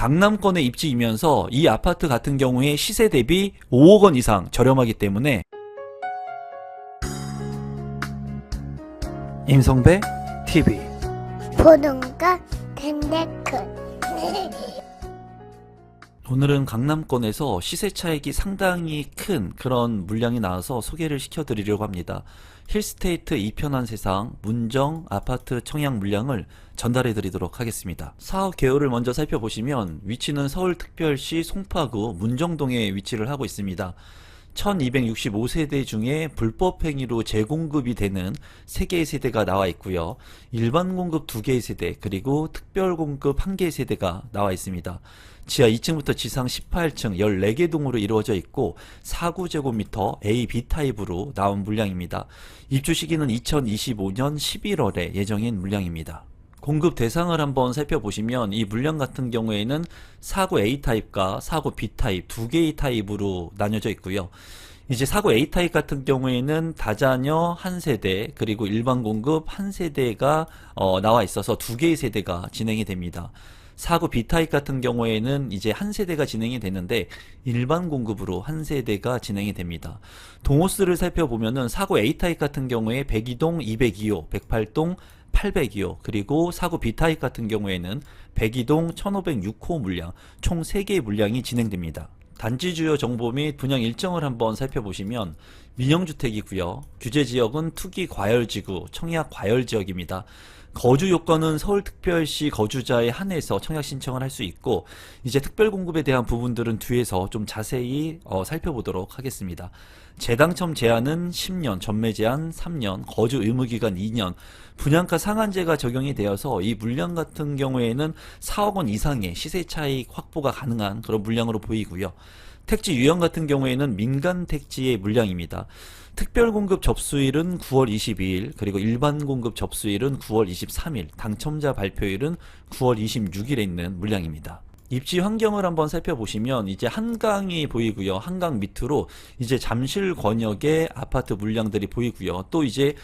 강남권에 입지이면서 이 아파트 같은 경우에 시세 대비 5억 원 이상 저렴하기 때문에 임성배 TV 보동과 덴데크 오늘은 강남권에서 시세 차익이 상당히 큰 그런 물량이 나와서 소개를 시켜드리려고 합니다. 힐스테이트 이편한 세상 문정 아파트 청약 물량을 전달해 드리도록 하겠습니다. 사업 개요를 먼저 살펴보시면 위치는 서울특별시 송파구 문정동에 위치를 하고 있습니다. 1265세대 중에 불법 행위로 재공급이 되는 3개의 세대가 나와 있고요. 일반 공급 2개의 세대, 그리고 특별 공급 1개의 세대가 나와 있습니다. 지하 2층부터 지상 18층 14개 동으로 이루어져 있고 49제곱미터 A, B 타입으로 나온 물량입니다. 입주 시기는 2025년 11월에 예정인 물량입니다. 공급 대상을 한번 살펴보시면 이 물량 같은 경우에는 49 A타입과 49 B타입 2개의 타입으로 나뉘어져 있고요. 이제 49 A타입 같은 경우에는 다자녀 1세대 그리고 일반 공급 1세대가 나와 있어서 2개의 세대가 진행이 됩니다. 49 B타입 같은 경우에는 이제 1세대가 진행이 되는데 일반 공급으로 1세대가 진행이 됩니다. 동호수를 살펴보면은 49 A타입 같은 경우에 102동 202호, 108동 802호, 그리고 49 B타입 같은 경우에는 102동 1506호 물량, 총 3개의 물량이 진행됩니다. 단지 주요 정보 및 분양 일정을 한번 살펴보시면 민영주택이고요. 규제지역은 투기 과열지구, 청약 과열지역입니다. 거주 요건은 서울특별시 거주자에 한해서 청약 신청을 할 수 있고, 이제 특별공급에 대한 부분들은 뒤에서 좀 자세히 살펴보도록 하겠습니다. 재당첨 제한은 10년, 전매 제한 3년, 거주 의무기간 2년, 분양가 상한제가 적용이 되어서 이 물량 같은 경우에는 4억 원 이상의 시세 차익 확보가 가능한 그런 물량으로 보이고요. 택지 유형 같은 경우에는 민간 택지의 물량입니다. 특별공급 접수일은 9월 22일, 그리고 일반 공급 접수일은 9월 23일, 당첨자 발표일은 9월 26일에 있는 물량입니다. 입지 환경을 한번 살펴보시면 이제 한강이 보이고요. 한강 밑으로 이제 잠실 권역의 아파트 물량들이 보이고요. 또 이제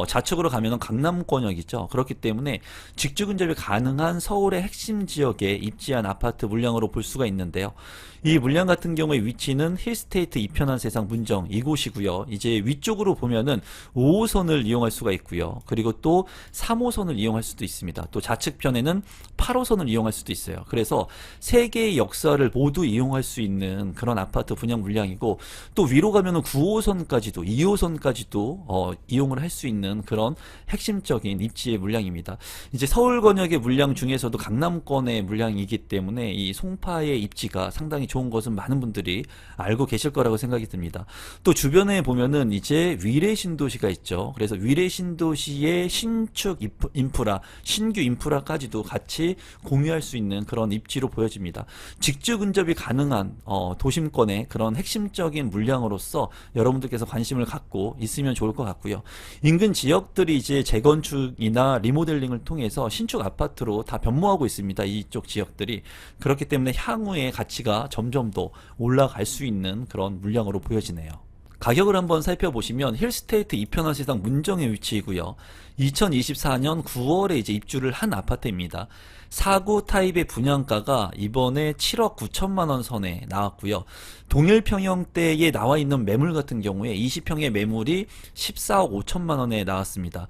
좌측으로 가면은 강남권역이죠. 그렇기 때문에 직주 근접이 가능한 서울의 핵심 지역에 입지한 아파트 물량으로 볼 수가 있는데요. 이 물량 같은 경우에 위치는 힐스테이트 이편한 세상 문정 이곳이고요. 이제 위쪽으로 보면은 5호선을 이용할 수가 있고요. 그리고 또 3호선을 이용할 수도 있습니다. 또 좌측편에는 8호선을 이용할 수도 있어요. 그래서 3개의 역사를 모두 이용할 수 있는 그런 아파트 분양 물량이고, 또 위로 가면은 9호선까지도 2호선까지도 이용을 할 수 있는 그런 핵심적인 입지의 물량입니다. 이제 서울 권역의 물량 중에서도 강남권의 물량이기 때문에 이 송파의 입지가 상당히 좋은 것은 많은 분들이 알고 계실 거라고 생각이 듭니다. 또 주변에 보면은 이제 위례 신도시가 있죠. 그래서 위례 신도시의 신축 인프라, 신규 인프라까지도 같이 공유할 수 있는 그런 입지로 보여집니다. 직주 근접이 가능한 도심권의 그런 핵심적인 물량으로서 여러분들께서 관심을 갖고 있으면 좋을 것 같고요. 인근 지역들이 이제 재건축이나 리모델링을 통해서 신축 아파트로 다 변모하고 있습니다. 이쪽 지역들이. 그렇기 때문에 향후의 가치가 점점 더 올라갈 수 있는 그런 물량으로 보여지네요. 가격을 한번 살펴보시면 힐스테이트 이편한 세상 문정에 위치이고요. 2024년 9월에 이제 입주를 한 아파트입니다. 49 타입의 분양가가 이번에 7억 9천만 원 선에 나왔고요. 동일 평형대에 나와 있는 매물 같은 경우에 20평의 매물이 14억 5천만 원에 나왔습니다.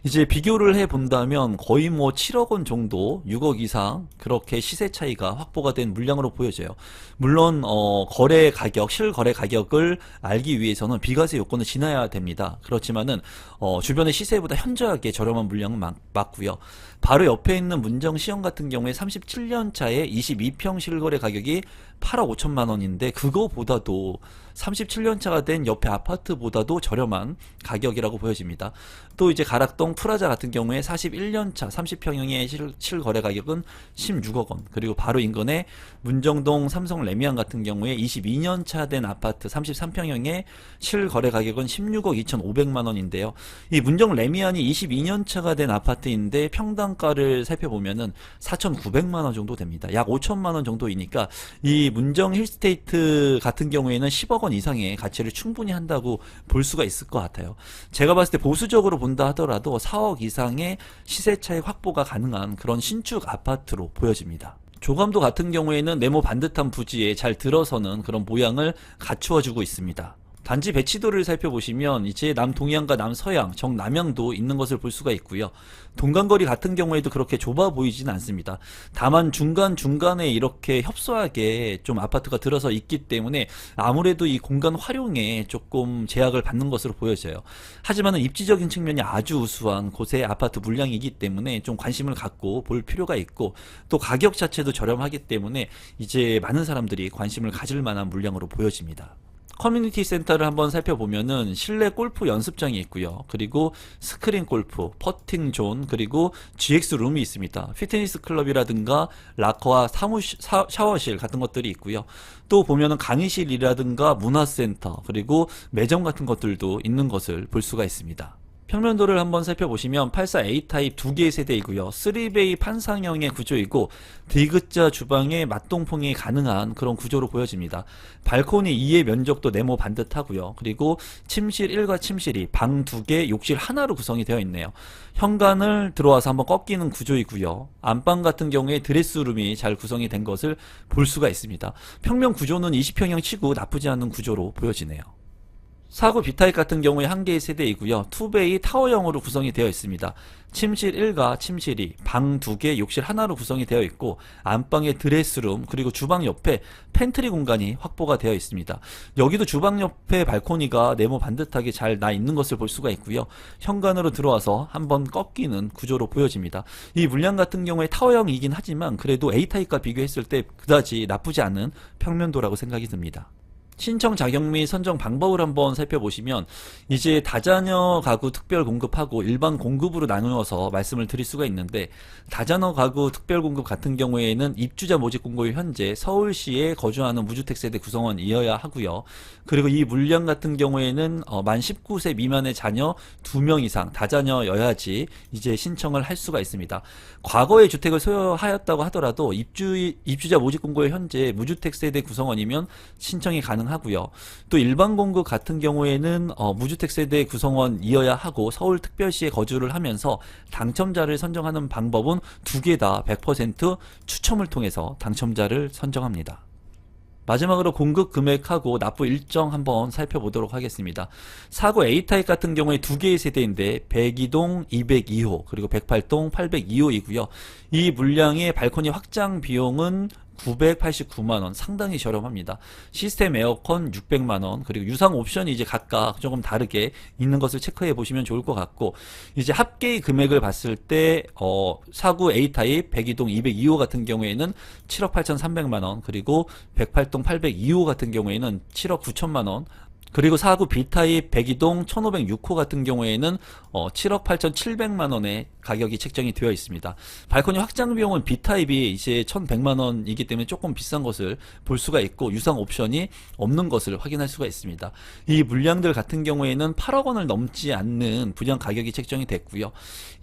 이제 비교를 해 본다면 거의 뭐 7억 원 정도, 6억 이상 그렇게 시세 차이가 확보가 된 물량으로 보여져요. 물론 거래 가격, 실거래 가격을 알기 위해서는 비과세 요건을 지나야 됩니다. 그렇지만은 주변의 시세보다 현저하게 저렴한 물량은 맞고요. 바로 옆에 있는 문정 시형 같은 경우에 37년 차에 22평 실거래 가격이 8억 5천만 원인데 그거보다도 37년 차가 된 옆에 아파트보다도 저렴한 가격이라고 보여집니다. 또 이제 가락동 프라자 같은 경우에 41년 차 30평형의 실거래 가격은 16억 원, 그리고 바로 인근에 문정동 삼성 레미안 같은 경우에 22년 차 된 아파트 33평형의 실거래 가격은 16억 2,500만 원인데요. 이 문정 레미안이 22년 차가 된 아파트인데 평당가를 살펴보면은 4,900만 원 정도 됩니다. 약 5천만 원 정도이니까 이 문정 힐스테이트 같은 경우에는 10억 원 이상의 가치를 충분히 한다고 볼 수가 있을 것 같아요. 제가 봤을 때 보수적으로 본다 하더라도 4억 이상의 시세 차익 확보가 가능한 그런 신축 아파트로 보여집니다. 조감도 같은 경우에는 네모 반듯한 부지에 잘 들어서는 그런 모양을 갖추어주고 있습니다. 단지 배치도를 살펴보시면 이제 남동해안과 남서양, 정남향도 있는 것을 볼 수가 있고요. 동간거리 같은 경우에도 그렇게 좁아 보이지는 않습니다. 다만 중간중간에 이렇게 협소하게 좀 아파트가 들어서 있기 때문에 아무래도 이 공간 활용에 조금 제약을 받는 것으로 보여져요. 하지만 입지적인 측면이 아주 우수한 곳의 아파트 물량이기 때문에 좀 관심을 갖고 볼 필요가 있고, 또 가격 자체도 저렴하기 때문에 이제 많은 사람들이 관심을 가질 만한 물량으로 보여집니다. 커뮤니티 센터를 한번 살펴보면은 실내 골프 연습장이 있고요. 그리고 스크린 골프, 퍼팅 존, 그리고 GX 룸이 있습니다. 피트니스 클럽이라든가 락커와 샤워실 같은 것들이 있고요. 또 보면은 강의실이라든가 문화센터, 그리고 매점 같은 것들도 있는 것을 볼 수가 있습니다. 평면도를 한번 살펴보시면 84A 타입 2개의 세대이고요. 3베이 판상형의 구조이고 디귿자 주방에 맞동풍이 가능한 그런 구조로 보여집니다. 발코니 2의 면적도 네모 반듯하고요. 그리고 침실 1과 침실 2, 방 2개, 욕실 하나로 구성이 되어 있네요. 현관을 들어와서 한번 꺾이는 구조이고요. 안방 같은 경우에 드레스룸이 잘 구성이 된 것을 볼 수가 있습니다. 평면 구조는 20평형 치고 나쁘지 않은 구조로 보여지네요. 4구 B타입 같은 경우에 한 개의 세대이고요. 2베이 타워형으로 구성이 되어 있습니다. 침실 1과 침실 2, 방 2개, 욕실 하나로 구성이 되어 있고 안방에 드레스룸, 그리고 주방 옆에 팬트리 공간이 확보가 되어 있습니다. 여기도 주방 옆에 발코니가 네모 반듯하게 잘 나 있는 것을 볼 수가 있고요. 현관으로 들어와서 한번 꺾이는 구조로 보여집니다. 이 물량 같은 경우에 타워형이긴 하지만 그래도 A타입과 비교했을 때 그다지 나쁘지 않은 평면도라고 생각이 듭니다. 신청 자격 및 선정 방법을 한번 살펴보시면 이제 다자녀 가구 특별 공급하고 일반 공급으로 나누어서 말씀을 드릴 수가 있는데, 다자녀 가구 특별 공급 같은 경우에는 입주자 모집 공고일 현재 서울시에 거주하는 무주택 세대 구성원이어야 하고요. 그리고 이 물량 같은 경우에는 만 19세 미만의 자녀 2명 이상 다자녀여야지 이제 신청을 할 수가 있습니다. 과거에 주택을 소유하였다고 하더라도 입주자 모집 공고일 현재 무주택 세대 구성원이면 신청이 가능합니다. 하고요. 또 일반 공급 같은 경우에는 무주택 세대 구성원이어야 하고 서울특별시에 거주를 하면서 당첨자를 선정하는 방법은 두 개 다 100% 추첨을 통해서 당첨자를 선정합니다. 마지막으로 공급 금액하고 납부 일정 한번 살펴보도록 하겠습니다. 4구 A타입 같은 경우에 두 개의 세대인데 102동 202호 그리고 108동 802호이고요. 이 물량의 발코니 확장 비용은 989만원, 상당히 저렴합니다. 시스템 에어컨 600만원, 그리고 유상 옵션이 이제 각각 조금 다르게 있는 것을 체크해 보시면 좋을 것 같고, 이제 합계의 금액을 봤을 때 4구 A타입 102동 202호 같은 경우에는 7억 8,300만원, 그리고 108동 802호 같은 경우에는 7억 9천만원, 그리고 4구 B타입 102동 1506호 같은 경우에는 7억 8,700만원의 가격이 책정이 되어 있습니다. 발코니 확장 비용은 B타입이 이제 1,100만원이기 때문에 조금 비싼 것을 볼 수가 있고 유상 옵션이 없는 것을 확인할 수가 있습니다. 이 물량들 같은 경우에는 8억 원을 넘지 않는 분양 가격이 책정이 됐고요.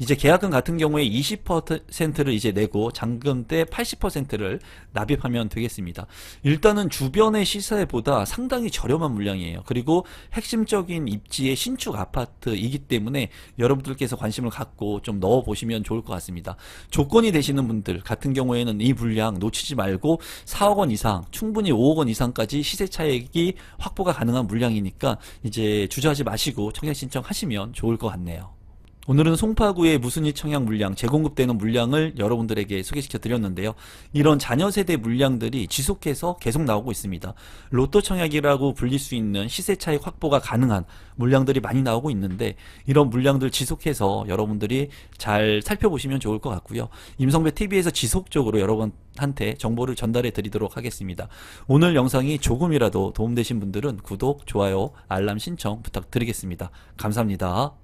이제 계약금 같은 경우에 20%를 이제 내고 잔금 때 80%를 납입하면 되겠습니다. 일단은 주변의 시세보다 상당히 저렴한 물량이에요. 그리고 핵심적인 입지의 신축 아파트이기 때문에 여러분들께서 관심을 갖고 좀 넣어보시면 좋을 것 같습니다. 조건이 되시는 분들 같은 경우에는 이 물량 놓치지 말고 4억 원 이상, 충분히 5억 원 이상까지 시세 차익이 확보가 가능한 물량이니까 이제 주저하지 마시고 청약 신청하시면 좋을 것 같네요. 오늘은 송파구의 무순위 청약 물량, 재공급되는 물량을 여러분들에게 소개시켜 드렸는데요. 이런 자녀 세대 물량들이 지속해서 계속 나오고 있습니다. 로또 청약이라고 불릴 수 있는 시세 차익 확보가 가능한 물량들이 많이 나오고 있는데, 이런 물량들 지속해서 여러분들이 잘 살펴보시면 좋을 것 같고요. 임성배 TV에서 지속적으로 여러분한테 정보를 전달해 드리도록 하겠습니다. 오늘 영상이 조금이라도 도움되신 분들은 구독, 좋아요, 알람 신청 부탁드리겠습니다. 감사합니다.